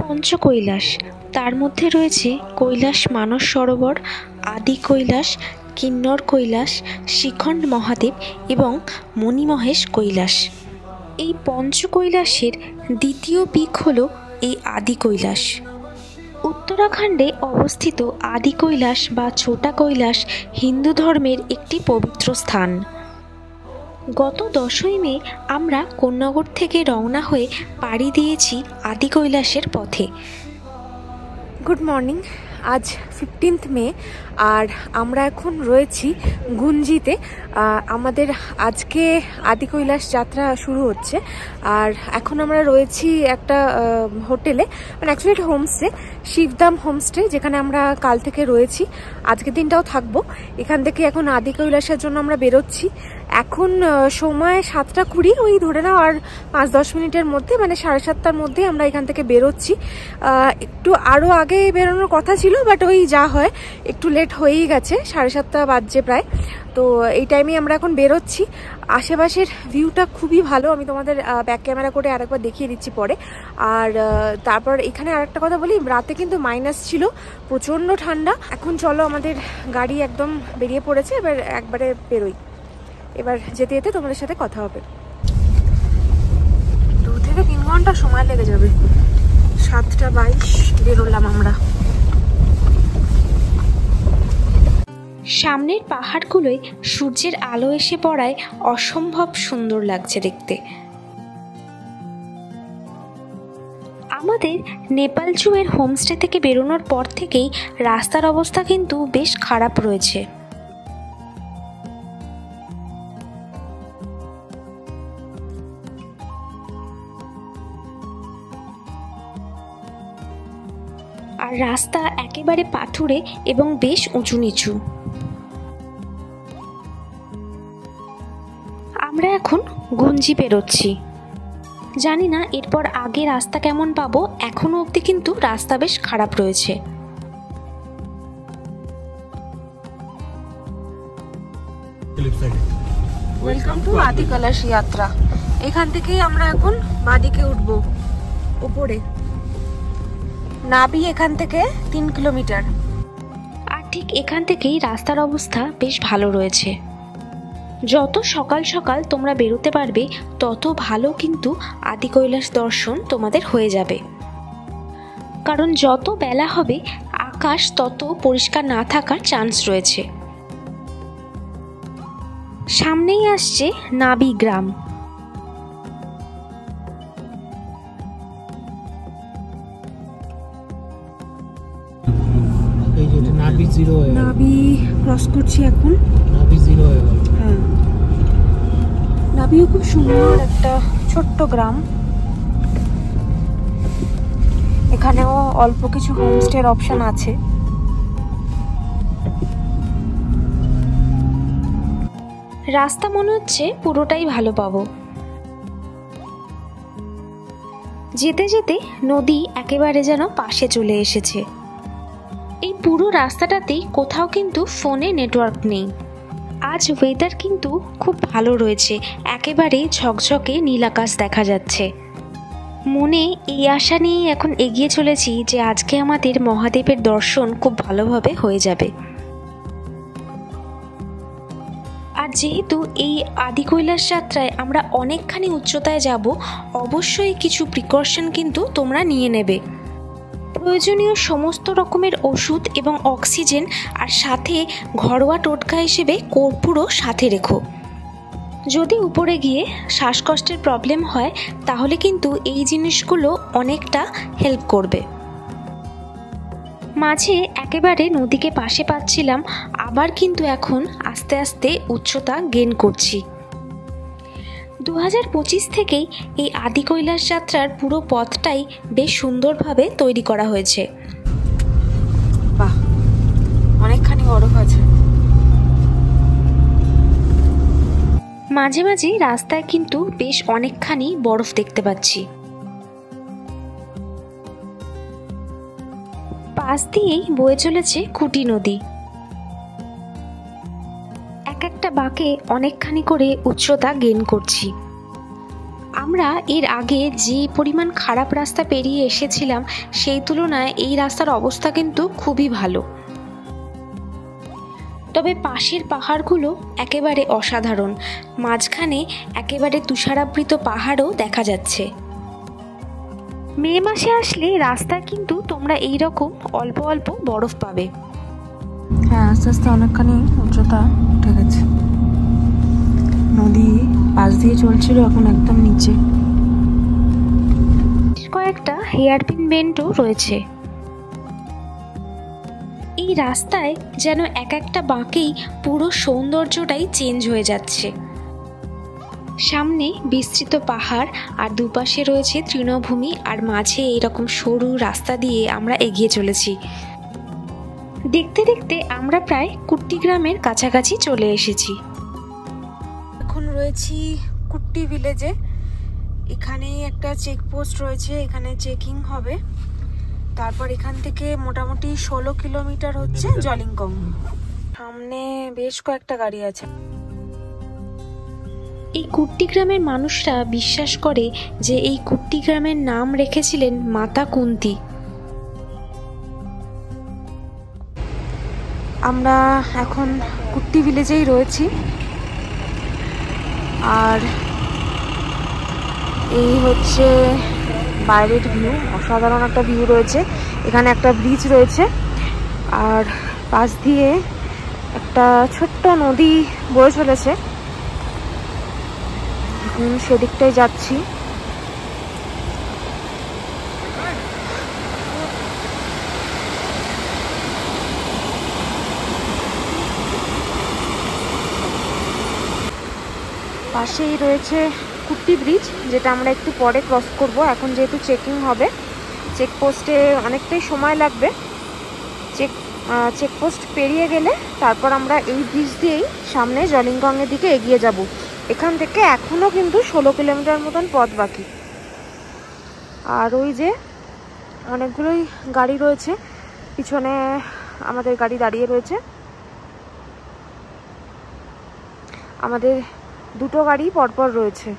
পঞ্চকৈলাস, তার মধ্যে রয়েছে কৈলাস মানস সরোবর, আদি কৈলাস, কিন্নর কৈলাস, শিখণ্ড মহাদেব এবং মণিমহেশ কৈলাস। এই পঞ্চকৈলাসের দ্বিতীয় পিক হল এই আদি কৈলাস। উত্তরাখণ্ডে অবস্থিত আদি কৈলাস বা ছোটা কৈলাস হিন্দু ধর্মের একটি পবিত্র স্থান। গত 10ই মে আমরা কোন্নগর থেকে রওনা হয়ে পাড়ি দিয়েছি আদি কৈলাসের পথে। গুড মর্নিং, আজ 15 মে আর আমরা এখন রয়েছি গুঞ্জিতে। আমাদের আজকে আদি কৈলাস যাত্রা শুরু হচ্ছে। আর এখন আমরা রয়েছি একটা হোটেলে, মানে অ্যাকচুয়ালি একটা হোমস্টে, শিবধাম হোমস্টে, যেখানে আমরা কাল থেকে রয়েছি, আজকের দিনটাও থাকবো। এখান থেকে এখন আদি কৈলাসের জন্য আমরা বেরোচ্ছি। এখন সময় 7টা 20, ওই ধরে নাও আর 5-10 মিনিটের মধ্যে, মানে 7:30টার মধ্যে আমরা এখান থেকে বেরোচ্ছি। একটু আরও আগে বেরোনোর কথা ছিল, বাট ওই যা হয় একটু লেট হয়েই গেছে, 7:30 বাজছে প্রায়। তো এই টাইমে আমরা এখন বেরোচ্ছি। আশেপাশের ভিউটা খুবই ভালো, আমি তোমাদের ব্যাক ক্যামেরা করে আরেকবার দেখিয়ে দিচ্ছি পরে। আর তারপর এখানে আরেকটা কথা বলি, রাতে কিন্তু মাইনাস ছিল, প্রচণ্ড ঠান্ডা। এখন চলো, আমাদের গাড়ি একদম বেরিয়ে পড়েছে, এবার একবারে বেরোই। এবার যেতে যেতে তোমাদের সাথে কথা হবে। 2 থেকে 3 ঘন্টা সময় লেগে যাবে। 7:22 বেরোলাম আমরা। সামনের পাহাড়গুলোয় সূর্যের আলো এসে পড়ায় অসম্ভব সুন্দর লাগছে দেখতে। আমাদের নেপালচুয়ের হোমস্টে থেকে বেরোনোর পর থেকেই রাস্তার অবস্থা কিন্তু বেশ খারাপ রয়েছে। আর রাস্তা একেবারে পাথুরে এবং বেশ উঁচু নিচু। আমরা এখন গুঞ্জি পেরোচ্ছি। জানি না এরপর আগে রাস্তা কেমন পাবো, এখনো অবধি কিন্তু রাস্তা বেশ খারাপ রয়েছে। ওয়েলকাম টু আদি কৈলাস যাত্রা। এখান থেকেই আমরা এখন বাঁদিকে উঠবো উপরে। নাবি এখান থেকে 3 কিলোমিটার। আর ঠিক এখান থেকেই রাস্তার অবস্থা বেশ ভালো রয়েছে। যত সকাল সকাল তোমরা বেরোতে পারবে তত ভালো কিন্তু আদি কৈলাস দর্শন তোমাদের হয়ে যাবে। কারণ যত বেলা হবে আকাশ তত পরিষ্কার না থাকার চান্স রয়েছে। সামনেই আসছে নাবি গ্রাম। নাবি ক্রস করছি এখন। হ্যাঁ, নাবিও খুব সুন্দর একটা ছোট্ট গ্রাম। এখানেও অল্প কিছু হোমস্টের অপশন আছে। রাস্তা মনে হচ্ছে পুরোটাই ভালো পাবো। যেতে যেতে নদী একেবারে যেন পাশে চলে এসেছে। এই পুরো রাস্তাটাতেই কোথাও কিন্তু ফোনে নেটওয়ার্ক নেই। আজ ওয়েদার কিন্তু খুব ভালো রয়েছে, একেবারে ঝকঝকে নীল আকাশ দেখা যাচ্ছে। মনে এই আশা নিয়েই এখন এগিয়ে চলেছি যে আজকে আমাদের মহাদেবের দর্শন খুব ভালোভাবে হয়ে যাবে। আর যেহেতু এই আদি কৈলাস যাত্রায় আমরা অনেকখানি উচ্চতায় যাব, অবশ্যই কিছু প্রিকশন কিন্তু তোমরা নিয়ে নেবে। প্রয়োজনীয় সমস্ত রকমের ওষুধ এবং অক্সিজেন, আর সাথে ঘরোয়া টোটকা হিসেবে কর্পূরও সাথে রেখো। যদি উপরে গিয়ে শ্বাসকষ্টের প্রবলেম হয় তাহলে কিন্তু এই জিনিসগুলো অনেকটা হেল্প করবে। মাঝে একেবারে নদীকে পাশে পাচ্ছিলাম, আবার কিন্তু এখন আস্তে আস্তে উচ্চতা গেইন করছি। 2025 থেকেই এই আদি কৈলাস যাত্রার পুরো পথটাই বেশ সুন্দরভাবে তৈরি করা হয়েছে। বাহ, অনেকখানি বরফ আছে। মাঝে মাঝে রাস্তায় কিন্তু বেশ অনেকখানি বরফ দেখতে পাচ্ছি। পাশ দিয়েই বয়ে চলেছে খুঁটি নদী। এক একটা বাঁকে অনেকখানি করে উচ্চতা গেইন করছি। আমরা এর আগে যে পরিমাণ খারাপ রাস্তা পেরিয়ে এসেছিলাম সেই তুলনায় এই রাস্তার অবস্থা কিন্তু খুবই ভালো। তবে পাশের পাহাড়গুলো একেবারে অসাধারণ, মাঝখানে একেবারে তুষারাবৃত পাহাড়ও দেখা যাচ্ছে। মে মাসে আসলে রাস্তায় কিন্তু তোমরা এই রকম অল্প অল্প বরফ পাবে। হ্যাঁ, আস্তে আস্তে অনেকখানি উচ্চতা উঠে গেছে। নদী পাশ দিয়ে চলছিল, এখন একদম নিচে। কয়েকটা হেয়ারপিন বেন্টও রয়েছে। এই রাস্তায় যেন এক একটা বাঁকেই পুরো সৌন্দর্যটাই চেঞ্জ হয়ে যাচ্ছে। সামনে বিস্তৃত পাহাড় আর দুপাশে রয়েছে তৃণভূমি, আর মাঝে এরকম সরু রাস্তা দিয়ে আমরা এগিয়ে চলেছি। দেখতে দেখতে আমরা প্রায় কুট্টি গ্রামের কাছাকাছি চলে এসেছি। এখন রয়েছি কুট্টি ভিলেজে। এখানে একটা চেকপোস্ট রয়েছে, এখানে চেকিং হবে। তারপর এখান থেকে মোটামুটি 16 কিলোমিটার হচ্ছে জলিংকং। সামনে বেশ কয়েকটা গাড়ি আছে। এই কুট্টি গ্রামের মানুষরা বিশ্বাস করে যে এই কুট্টি গ্রামের নাম রেখেছিলেন মাতা কুন্তি। আমরা এখন কুট্টি ভিলেজেই রয়েছি, আর এই হচ্ছে বাইরের ভিউ। অসাধারণ একটা ভিউ রয়েছে। এখানে একটা ব্রিজ রয়েছে, আর পাশ দিয়ে একটা ছোট্ট নদী বয়ে চলেছে। সেদিকটাই যাচ্ছি। পাশেই রয়েছে কুট্টি ব্রিজ, যেটা আমরা একটু পরে ক্রস করব। এখন যেহেতু চেকিং হবে, চেকপোস্টে অনেকটাই সময় লাগবে। চেকপোস্ট পেরিয়ে গেলে তারপর আমরা এই ব্রিজ দিয়েই সামনে জলিংকংয়ের দিকে এগিয়ে যাব। এখান থেকে এখনও কিন্তু 16 কিলোমিটার মতন পথ বাকি। আর ওই যে অনেকগুলোই গাড়ি রয়েছে, পিছনে আমাদের গাড়ি দাঁড়িয়ে রয়েছে। আমাদের দুটো গাড়ি পরপর রয়েছে।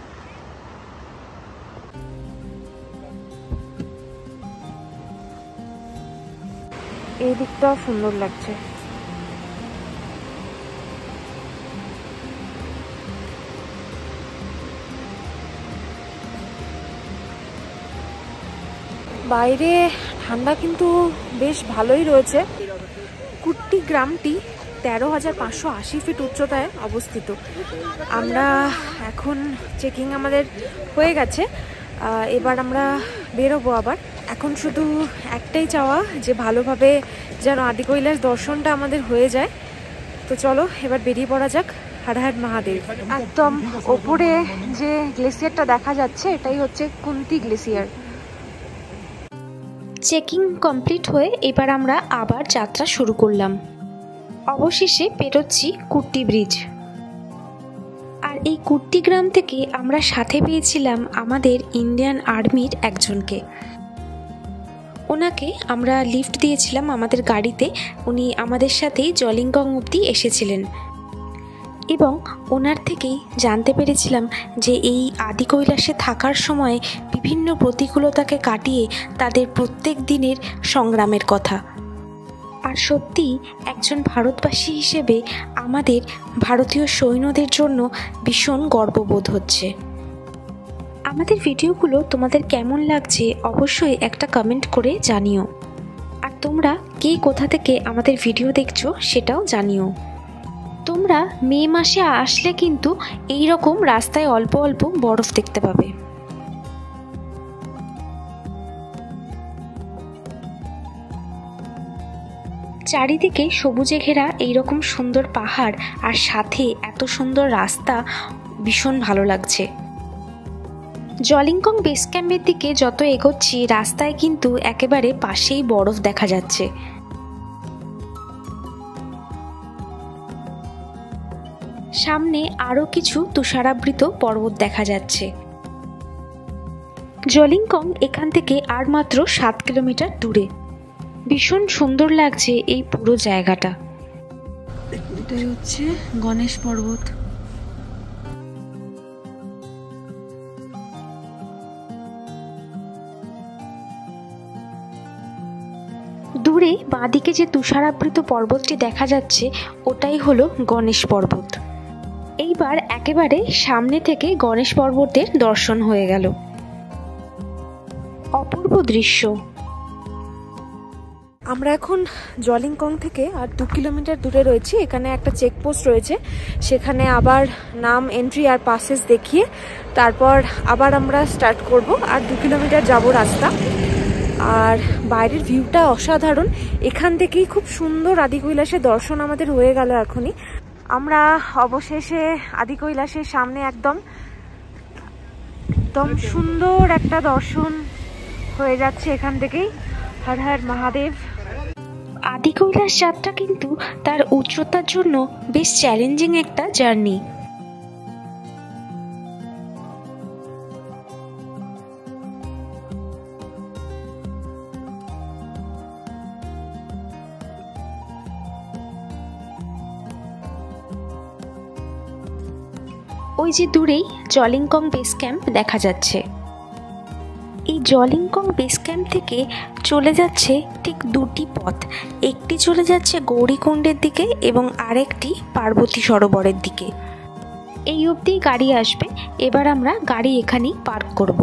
এই দিকটাও সুন্দর লাগছে। বাইরে ঠান্ডা কিন্তু বেশ ভালোই রয়েছে। কুট্টি গ্রামটি 13,580 ফিট উচ্চতায় অবস্থিত। আমরা এখন চেকিং আমাদের হয়ে গেছে, এবার আমরা বেরোবো আবার। এখন শুধু একটাই চাওয়া যে ভালোভাবে যেন আদি কৈলাস দর্শনটা আমাদের হয়ে যায়। তো চলো এবার বেরিয়ে পড়া যাক। হর হর মহাদেব। একদম ওপরে যে গ্লেসিয়ারটা দেখা যাচ্ছে এটাই হচ্ছে কুন্তি গ্লেসিয়ার। চেকিং কমপ্লিট হয়ে এবার আমরা আবার যাত্রা শুরু করলাম। অবশেষে পেরোচ্ছি কুট্টি ব্রিজ। আর এই কুট্টি গ্রাম থেকে আমরা সাথে পেয়েছিলাম আমাদের ইন্ডিয়ান আর্মির একজনকে। ওনাকে আমরা লিফট দিয়েছিলাম আমাদের গাড়িতে। উনি আমাদের সাথেই জলিংকং অবধি এসেছিলেন এবং ওনার থেকেই জানতে পেরেছিলাম যে এই আদি কৈলাসে থাকার সময় বিভিন্ন প্রতিকূলতাকে কাটিয়ে তাদের প্রত্যেক দিনের সংগ্রামের কথা। আর সত্যি একজন ভারতবাসী হিসেবে আমাদের ভারতীয় সৈন্যদের জন্য ভীষণ গর্ববোধ হচ্ছে। আমাদের ভিডিওগুলো তোমাদের কেমন লাগছে অবশ্যই একটা কমেন্ট করে জানিও। আর তোমরা কে কোথা থেকে আমাদের ভিডিও দেখছো সেটাও জানিও। তোমরা মে মাসে আসলে কিন্তু এই রকম রাস্তায় অল্প অল্প বরফ দেখতে পাবে। চারিদিকে সবুজে ঘেরা এইরকম সুন্দর পাহাড় আর সাথে এত সুন্দর রাস্তা, ভীষণ ভালো লাগছে। জলিংকং বেস ক্যাম্পের দিকে যত এগোচ্ছি রাস্তায় কিন্তু একেবারে পাশেই বরফ দেখা যাচ্ছে। সামনে আরও কিছু তুষারাবৃত পর্বত দেখা যাচ্ছে। জলিংকং এখান থেকে আর মাত্র 7 কিলোমিটার দূরে। ভীষণ সুন্দর লাগছে এই পুরো জায়গাটা। এটাই হচ্ছে গণেশ পর্বত। দূরে বাঁদিকে যে তুষারাবৃত পর্বতটি দেখা যাচ্ছে ওটাই হলো গণেশ পর্বত। এইবার একেবারে সামনে থেকে গণেশ পর্বতের দর্শন হয়ে গেল। অপূর্ব দৃশ্য। আমরা এখন জলিংকং থেকে আর 2 কিলোমিটার দূরে রয়েছি। এখানে একটা চেকপোস্ট রয়েছে, সেখানে আবার নাম, এন্ট্রি আর পাসেস দেখিয়ে তারপর আবার আমরা স্টার্ট করব। আর 2 কিলোমিটার যাব রাস্তা। আর বাইরের ভিউটা অসাধারণ। এখান থেকেই খুব সুন্দর আদি কৈলাসের দর্শন আমাদের হয়ে গেল এখনই। আমরা অবশেষে আদি কৈলাসের সামনে একদম সুন্দর একটা দর্শন হয়ে যাচ্ছে এখান থেকেই। হর হর মহাদেব। আদি কৈলাস যাত্রা কিন্তু তার উচ্চতার জন্য বেশ চ্যালেঞ্জিং একটা জার্নি। ওই যে দূরেই জলিংকং বেস ক্যাম্প দেখা যাচ্ছে। এই জলিংকং বেস ক্যাম্প থেকে চলে যাচ্ছে ঠিক দুটি পথ, একটি চলে যাচ্ছে গৌরীকুণ্ডের দিকে এবং আরেকটি পার্বতী সরোবরের দিকে। এই অবধি গাড়ি আসবে, এবার আমরা গাড়ি এখানেই পার্ক করব।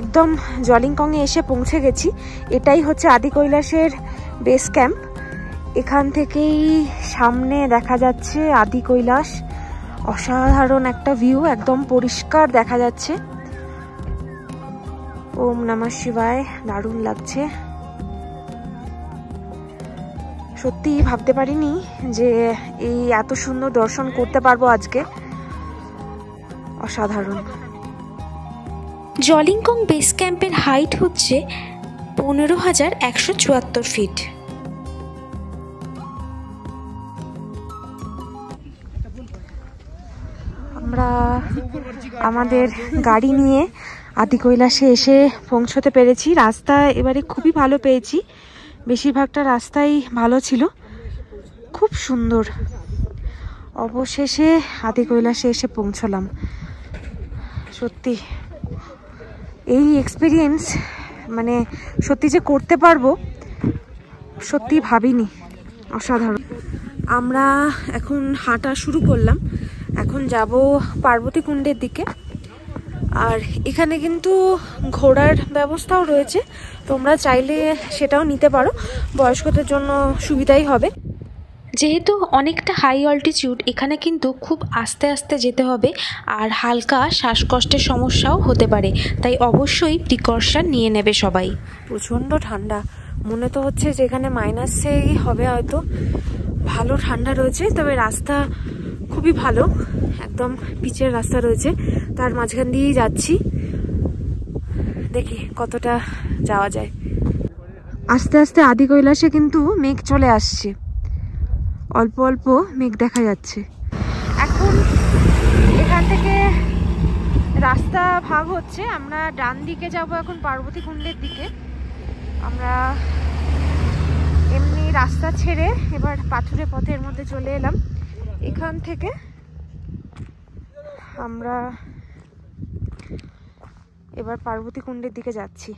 একদম জলিংকংয়ে এসে পৌঁছে গেছি। এটাই হচ্ছে আদি কৈলাসের বেস ক্যাম্প। এখান থেকেই সামনে দেখা যাচ্ছে আদি কৈলাস। অসাধারণ একটা ভিউ, একদম পরিষ্কার দেখা যাচ্ছে। ওম নমঃ শিবায়, দারুণ লাগছে। সত্যি ভাবতে পারিনি যে এই এত সুন্দর দর্শন করতে পারবো আজকে। অসাধারণ। জলিংকং বেস ক্যাম্পের হাইট হচ্ছে 15,174 ফিট। আমরা আমাদের গাড়ি নিয়ে আদি কৈলাসে এসে পৌঁছতে পেরেছি। রাস্তা এবারে খুবই ভালো পেয়েছি, বেশিরভাগটা রাস্তাই ভালো ছিল, খুব সুন্দর। অবশেষে আদি কৈলাসে এসে পৌঁছলাম। সত্যি এই এক্সপিরিয়েন্স মানে সত্যি যে করতে পারবো সত্যি ভাবিনি। অসাধারণ। আমরা এখন হাঁটা শুরু করলাম। এখন যাব পার্বতী কুণ্ডের দিকে। আর এখানে কিন্তু ঘোড়ার ব্যবস্থাও রয়েছে, তোমরা চাইলে সেটাও নিতে পারো, বয়স্কদের জন্য সুবিধাই হবে। যেহেতু অনেকটা হাই অল্টিটিউড, এখানে কিন্তু খুব আস্তে আস্তে যেতে হবে আর হালকা শ্বাসকষ্টের সমস্যাও হতে পারে, তাই অবশ্যই প্রিকশন নিয়ে নেবে সবাই। প্রচণ্ড ঠান্ডা, মনে তো হচ্ছে যে এখানে মাইনাসেই হবে হয়তো। ভালো ঠান্ডা রয়েছে, তবে রাস্তা খুবই ভালো, একদম পিচের রাস্তা রয়েছে, তার মাঝখান দিয়েই যাচ্ছি। দেখি কতটা যাওয়া যায়। আস্তে আস্তে আদি কৈলাসে কিন্তু মেঘ চলে আসছে, অল্প অল্প মেঘ দেখা যাচ্ছে। এখন এখান থেকে রাস্তা ভাগ হচ্ছে, আমরা ডান দিকে যাব এখন পার্বতী কুণ্ডের দিকে। আমরা এমনি রাস্তা ছেড়ে এবার পাথুরে পথের মধ্যে চলে এলাম। এখান থেকে আমরা এবার পার্বতী কুণ্ডের দিকে যাচ্ছি।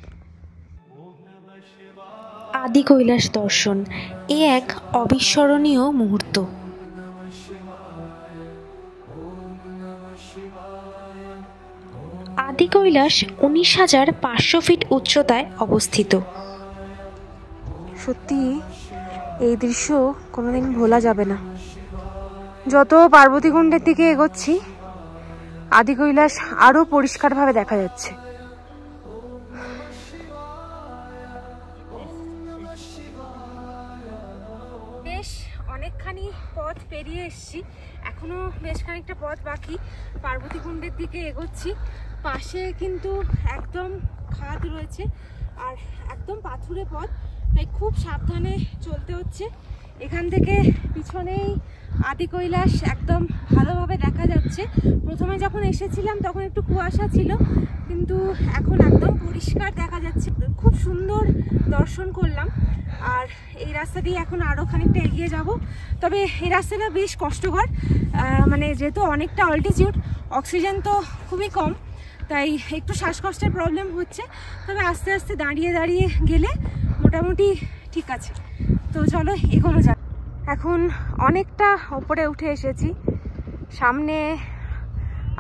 আদি কৈলাস দর্শন এ এক অবিস্মরণীয় মুহূর্ত। আদি কৈলাস 19,500 ফিট উচ্চতায় অবস্থিত। সত্যি এই দৃশ্য কোনোদিন ভোলা যাবে না। যত পার্বতী কুণ্ডের দিকে এগোচ্ছি আদি কৈলাস আরো পরিষ্কারভাবে দেখা যাচ্ছে। বেশ অনেকখানি পথ পেরিয়ে এসেছি, এখনো বেশ খানিকটা পথ বাকি। পার্বতী কুণ্ডের দিকে এগোচ্ছি, পাশে কিন্তু একদম খাদ রয়েছে আর একদম পাথুরে পথ, তাই খুব সাবধানে চলতে হচ্ছে। এখান থেকে পিছনেই আদি কৈলাস একদম ভালোভাবে দেখা যাচ্ছে। প্রথমে যখন এসেছিলাম তখন একটু কুয়াশা ছিল, কিন্তু এখন একদম পরিষ্কার দেখা যাচ্ছে। খুব সুন্দর দর্শন করলাম। আর এই রাস্তা দিয়ে এখন আরও খানিকটা এগিয়ে যাব। তবে এই রাস্তাটা বেশ কষ্টকর, মানে যেহেতু অনেকটা অল্টিটিউড, অক্সিজেন তো খুবই কম, তাই একটু শ্বাসকষ্টের প্রবলেম হচ্ছে। তবে আস্তে আস্তে দাঁড়িয়ে দাঁড়িয়ে গেলে মোটামুটি ঠিক আছে। তো চলো এগোনো যাক। এখন অনেকটা ওপরে উঠে এসেছি। সামনে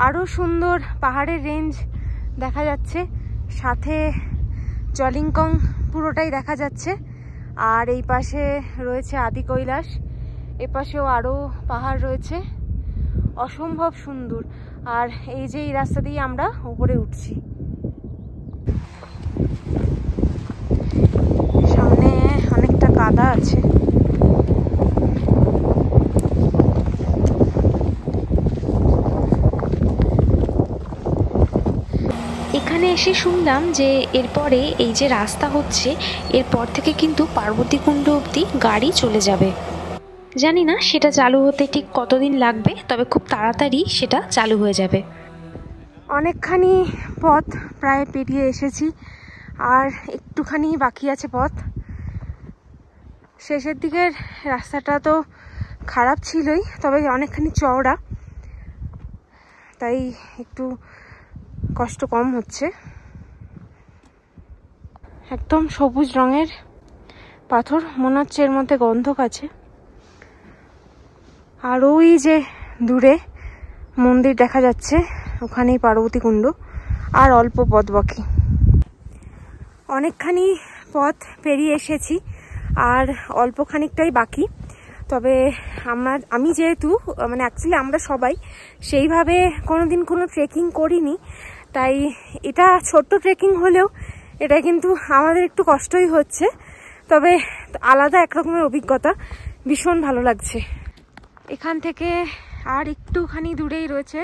আরও সুন্দর পাহাড়ের রেঞ্জ দেখা যাচ্ছে, সাথে জলিংকং পুরোটাই দেখা যাচ্ছে। আর এই পাশে রয়েছে আদি কৈলাস, এপাশেও আরও পাহাড় রয়েছে, অসম্ভব সুন্দর। আর এই যে এই রাস্তা দিয়ে আমরা উপরে উঠছি। সামনে অনেকটা কাদা আছে। এখানে এসে শুনলাম যে এরপরে এই যে রাস্তা হচ্ছে, এরপর থেকে কিন্তু পার্বতীকুণ্ড অবধি গাড়ি চলে যাবে। জানি না সেটা চালু হতে ঠিক কতদিন লাগবে, তবে খুব তাড়াতাড়ি সেটা চালু হয়ে যাবে। অনেকখানি পথ প্রায় পেরিয়ে এসেছি, আর একটুখানি বাকি আছে পথ। শেষের দিকের রাস্তাটা তো খারাপ ছিলই, তবে অনেকখানি চওড়া, তাই একটু কষ্ট কম হচ্ছে। একদম সবুজ রঙের পাথর, মনে হচ্ছে এর মধ্যে গন্ধক আছে। আর ওই যে দূরে মন্দির দেখা যাচ্ছে, ওখানেই পার্বতীকুণ্ড। আর অল্প পথ বাকি। অনেকখানি পথ পেরিয়ে এসেছি, আর অল্প খানিকটাই বাকি। তবে আমি যেহেতু মানে অ্যাকচুয়ালি আমরা সবাই সেইভাবে কোনোদিন কোনো ট্রেকিং করিনি, তাই এটা ছোট্ট ট্রেকিং হলেও এটা কিন্তু আমাদের একটু কষ্টই হচ্ছে। তবে আলাদা একরকমের অভিজ্ঞতা, ভীষণ ভালো লাগছে। এখান থেকে আর একটুখানি দূরেই রয়েছে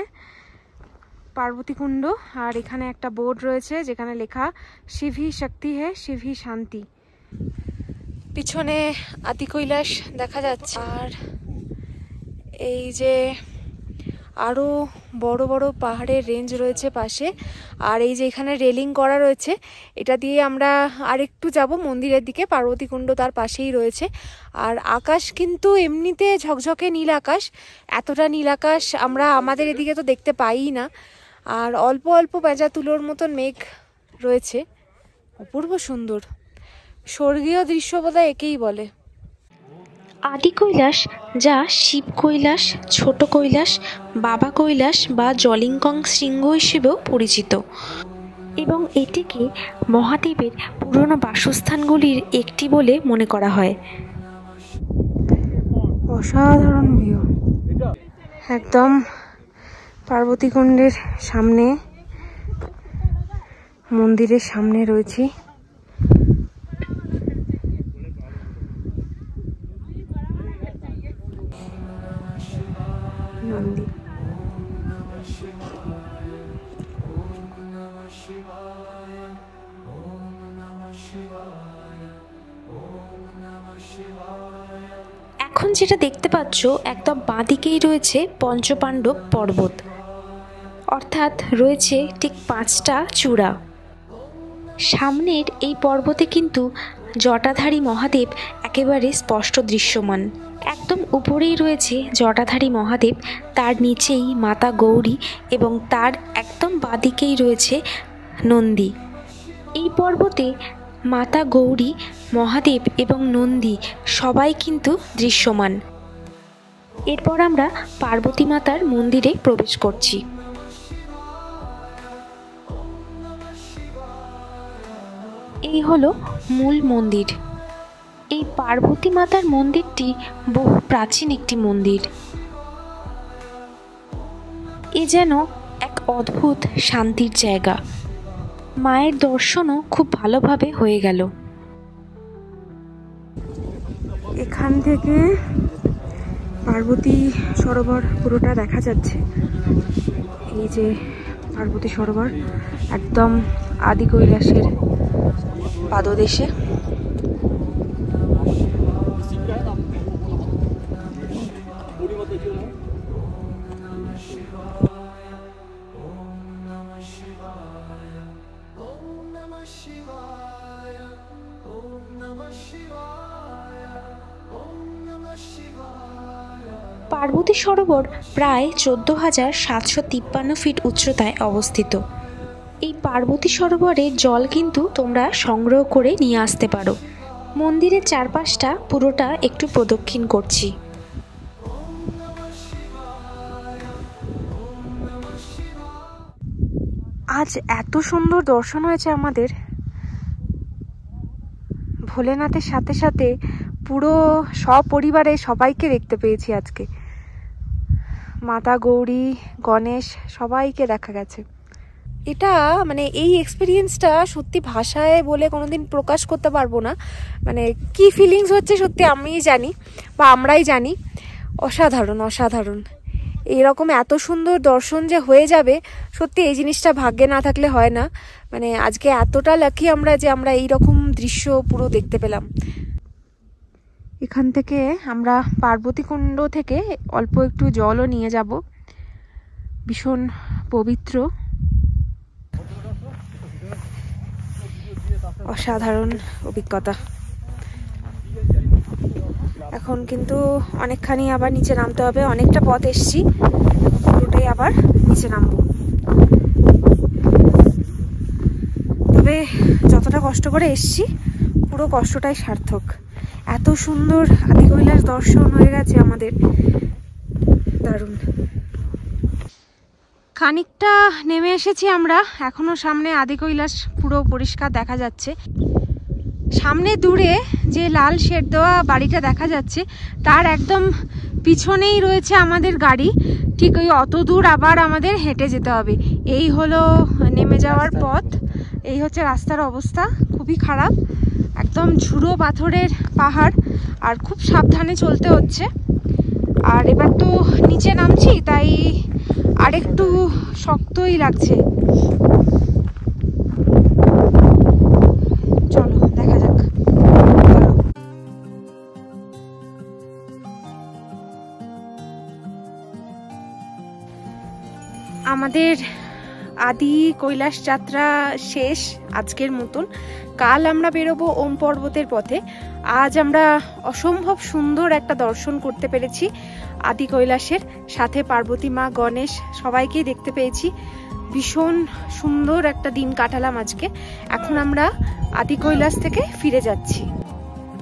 পার্বতীকুণ্ড। আর এখানে একটা বোর্ড রয়েছে যেখানে লেখা শিভি শক্তি হে শিভি শান্তি। পিছনে আদি কৈলাস দেখা যাচ্ছে, আর এই যে আরো বড় বড় পাহাড়ের রেঞ্জ রয়েছে পাশে। আর এই যে এখানে রেলিং করা রয়েছে, এটা দিয়ে আমরা আরেকটু যাব মন্দিরের দিকে। পার্বতীকুণ্ড তার পাশেই রয়েছে। আর আকাশ কিন্তু এমনিতে ঝকঝকে নীল আকাশ, এতটা নীল আকাশ আমরা আমাদের এদিকে তো দেখতে পাই না। আর অল্প অল্প পেঁজা তুলোর মতন মেঘ রয়েছে, অপূর্ব সুন্দর স্বর্গীয় দৃশ্য বোধহয় একেই বলে। আদি কৈলাস, যা শিব কৈলাস, ছোট কৈলাস, বাবা কৈলাস বা জলিংকং শৃঙ্গ হিসেবেও পরিচিত, এবং এটিকে মহাদেবের পুরনো বাসস্থানগুলির একটি বলে মনে করা হয়। অসাধারণ ভিউ, একদম পার্বতীকুণ্ডের সামনে, মন্দিরের সামনে রয়েছি। নন্দী এখন যেটা দেখতে পাচ্ছ একদম বাঁদিকেই রয়েছে পঞ্চপাণ্ডব পর্বত, অর্থাৎ রয়েছে ঠিক 5টা চূড়া। সামনের এই পর্বতে কিন্তু জটাধারী মহাদেব একেবারে স্পষ্ট দৃশ্যমান। একদম উপরেই রয়েছে জটাধারী মহাদেব, তার নিচেই মাতা গৌরী, এবং তার একদম বাঁদিকেই রয়েছে নন্দী। এই পর্বতে মাতা গৌরী, মহাদেব এবং নন্দী সবাই কিন্তু দৃশ্যমান। এরপর আমরা পার্বতী মাতার মন্দিরে প্রবেশ করছি। এই হলো মূল মন্দির। এই পার্বতী মাতার মন্দিরটি বহু প্রাচীন একটি মন্দির। এ যেন এক অদ্ভুত শান্তির জায়গা। মায়ের দর্শনও খুব ভালোভাবে হয়ে গেল। এখান থেকে পার্বতী সরোবর পুরোটা দেখা যাচ্ছে। এই যে পার্বতী সরোবর একদম আদি কৈলাসের পাদদেশে। পার্বতী সরোবর প্রায় 14,753 ফিট উচ্চতায় অবস্থিত। এই পার্বতী সরোবরের জল কিন্তু তোমরা সংগ্রহ করে নিয়ে আসতে পারো। মন্দিরের চারপাশটা পুরোটা একটু প্রদক্ষিণ করছি। আজ এত সুন্দর দর্শন হয়েছে আমাদের, ভোলেনাথের সাথে সাথে পুরো সপরিবারে সবাইকে দেখতে পেয়েছি আজকে। মাতা গৌরী, গণেশ সবাইকে দেখা গেছে। এটা মানে এই এক্সপিরিয়েন্সটা সত্যি ভাষায় বলে কোনোদিন প্রকাশ করতে পারবো না। মানে কি ফিলিংস হচ্ছে সত্যি আমিই জানি বা আমরাই জানি। অসাধারণ অসাধারণ। এরকম এত সুন্দর দর্শন যে হয়ে যাবে, সত্যি এই জিনিসটা ভাগ্যে না থাকলে হয় না। মানে আজকে এতটা লাকি আমরা যে আমরা এইরকম দৃশ্য পুরো দেখতে পেলাম। এখান থেকে আমরা পার্বতী কুণ্ড থেকে অল্প একটু জলও নিয়ে যাব। ভীষণ পবিত্র, অসাধারণ অভিজ্ঞতা। এখন কিন্তু অনেকখানি আবার নিচে নামতে হবে, অনেকটা পথ এসছি, পুরোটাই আবার নিচে নামবো। তবে যতটা কষ্ট করে এসছি পুরো কষ্টটাই সার্থক। এত সুন্দর আদি কৈলাস দর্শন হয়ে গেছে আমাদের, দারুণ। খানিকটা নেমে এসেছি আমরা, এখনো সামনে আদি কৈলাস পুরো পরিষ্কার দেখা যাচ্ছে। সামনে দূরে যে লাল শেড দেওয়া বাড়িটা দেখা যাচ্ছে তার একদম পিছনেই রয়েছে আমাদের গাড়ি। ঠিক ওই অত দূর আবার আমাদের হেঁটে যেতে হবে। এই হলো নেমে যাওয়ার পথ, এই হচ্ছে রাস্তার অবস্থা, খুবই খারাপ। একদম ঝুড়ো পাথরের পাহাড়, আর খুব সাবধানে চলতে হচ্ছে। আর এবার তো নিচে নামছি, তাই আরেকটু শক্তই লাগছে। চলো দেখা যাক। আমাদের আদি কৈলাস যাত্রা শেষ আজকের মতন। কাল আমরা বেরোবো ওম পর্বতের পথে। আজ আমরা অসম্ভব সুন্দর একটা দর্শন করতে পেরেছি আদি কৈলাসের, সাথে পার্বতী মা, গণেশ সবাইকেই দেখতে পেয়েছি। ভীষণ সুন্দর একটা দিন কাটালাম আজকে। এখন আমরা আদি কৈলাস থেকে ফিরে যাচ্ছি।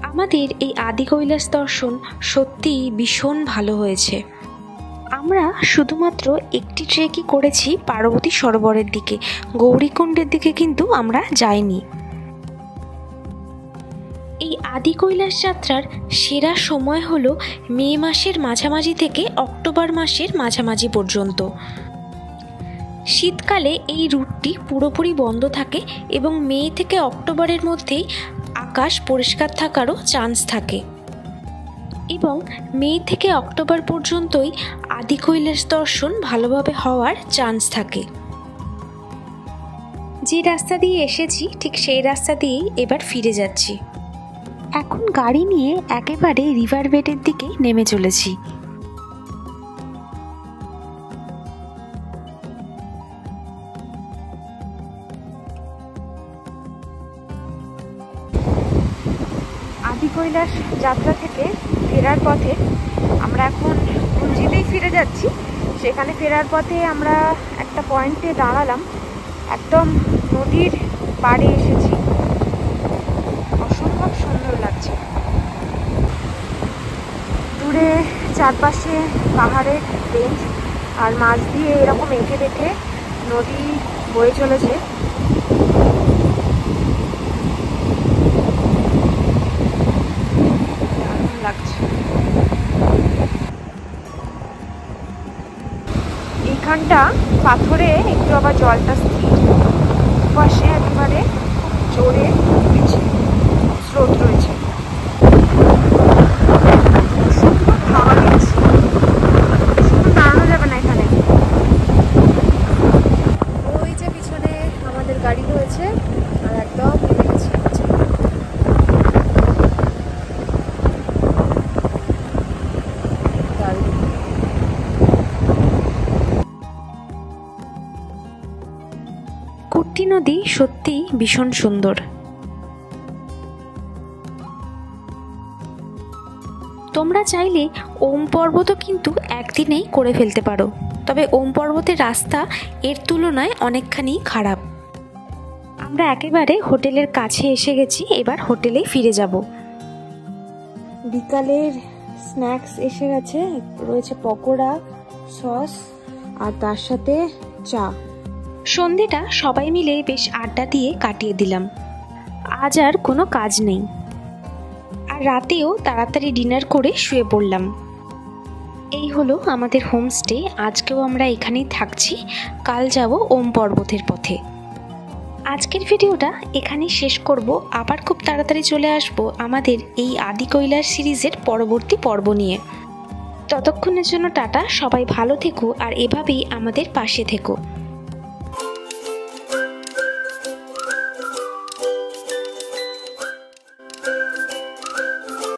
আমাদের এই আদি কৈলাস দর্শন সত্যিই ভীষণ ভালো হয়েছে। আমরা শুধুমাত্র একটি ট্রেকই করেছি পার্বতী সরোবরের দিকে, গৌরীকুণ্ডের দিকে কিন্তু আমরা যাইনি। এই আদি কৈলাস যাত্রার সেরা সময় হলো মে মাসের মাঝামাঝি থেকে অক্টোবর মাসের মাঝামাঝি পর্যন্ত। শীতকালে এই রুটটি পুরোপুরি বন্ধ থাকে এবং মে থেকে অক্টোবরের মধ্যেই আকাশ পরিষ্কার থাকারও চান্স থাকে, এবং মে থেকে অক্টোবর পর্যন্তই আদি কৈলাস দর্শন ভালোভাবে হওয়ার চান্স থাকে। যে রাস্তা দিয়ে এসেছি ঠিক সেই রাস্তা দিয়েই এবার ফিরে যাচ্ছি। এখন গাড়ি নিয়ে একেবারে রিভার বেডের দিকে নেমে চলেছি। আদি কৈলাস যাত্রা থেকে ফেরার পথে আমরা এখন গুঞ্জিতেই ফিরে যাচ্ছি। সেখানে ফেরার পথে আমরা একটা পয়েন্টে দাঁড়ালাম, একদম নদীর পাড়ে এসেছি। অসম্ভব সুন্দর লাগছে। দূরে চারপাশে পাহাড়ের রেঞ্জ, আর মাছ দিয়ে এরকম এঁকে বেঁকে নদী বয়ে চলেছে। দারুণ লাগছে। এইখানটা পাথরে একটু আবার জলটা স্থির, পাশে একেবারে জোরে স্রোত রয়েছে। হাওয়া দিচ্ছে, দাঁড়ানো যাবে না এখানে। ওই যে পিছনে আমাদের গাড়ি রয়েছে, আর একদম নেমে গেছি। কুর্তি নদী সত্যিই ভীষণ সুন্দর। তোমরা চাইলে ওম পর্বতও কিন্তু একদিনেই করে ফেলতে পারো, তবে ওম পর্বতের রাস্তা এর তুলনায় অনেকখানি খারাপ। আমরা একেবারে হোটেলের কাছে এসে গেছি, এবার হোটেলেই ফিরে যাব। বিকালের স্ন্যাক্স এসে গেছে, রয়েছে পকোড়া, সস আর তার সাথে চা। সন্ধেটা সবাই মিলে বেশ আড্ডা দিয়ে কাটিয়ে দিলাম। আজ আর কোনো কাজ নেই, আর রাতেও তাড়াতাড়ি ডিনার করে শুয়ে পড়লাম। এই হলো আমাদের হোমস্টে। আজকেও আমরা এখানেই থাকছি, কাল যাব ওম পর্বতের পথে। আজকের ভিডিওটা এখানেই শেষ করব। আবার খুব তাড়াতাড়ি চলে আসব আমাদের এই আদি কৈলাস সিরিজের পরবর্তী পর্ব নিয়ে। ততক্ষণের জন্য টাটা, সবাই ভালো থেকো আর এভাবেই আমাদের পাশে থেকো।